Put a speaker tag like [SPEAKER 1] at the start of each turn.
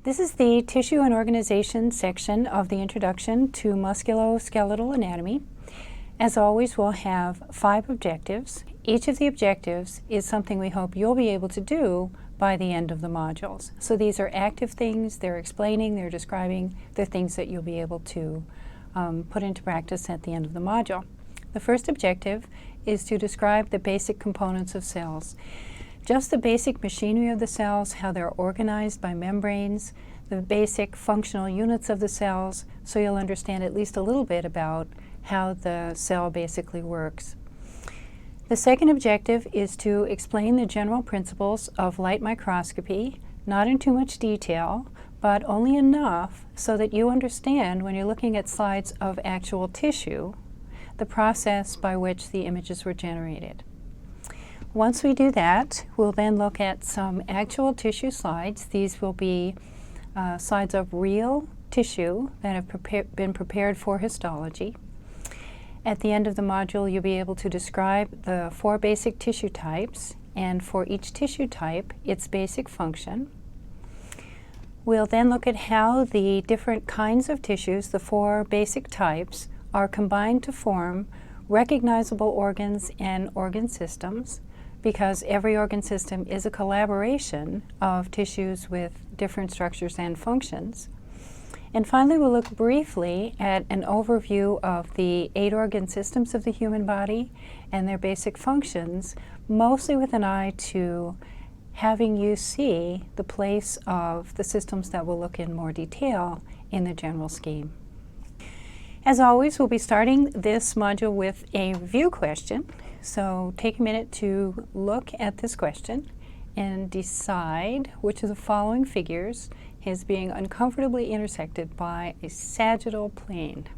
[SPEAKER 1] This is the Tissue and Organization section of the Introduction to Musculoskeletal Anatomy. As always, we'll have 5 objectives. Each of the objectives is something we hope you'll be able to do by the end of the modules. So these are active things, they're explaining, they're describing, they're things that you'll be able to put into practice at the end of the module. The first objective is to describe the basic components of cells. Just the basic machinery of the cells, how they're organized by membranes, the basic functional units of the cells, so you'll understand at least a little bit about how the cell basically works. The second objective is to explain the general principles of light microscopy, not in too much detail, but only enough so that you understand when you're looking at slides of actual tissue, the process by which the images were generated. Once we do that, we'll then look at some actual tissue slides. These will be slides of real tissue that have been prepared for histology. At the end of the module, you'll be able to describe the 4 basic tissue types, and for each tissue type, its basic function. We'll then look at how the different kinds of tissues, the 4 basic types, are combined to form recognizable organs and organ systems, because every organ system is a collaboration of tissues with different structures and functions. And finally, we'll look briefly at an overview of the 8 organ systems of the human body and their basic functions, mostly with an eye to having you see the place of the systems that we'll look in more detail in the general scheme. As always, we'll be starting this module with a review question. So take a minute to look at this question and decide which of the following figures is being uncomfortably intersected by a sagittal plane.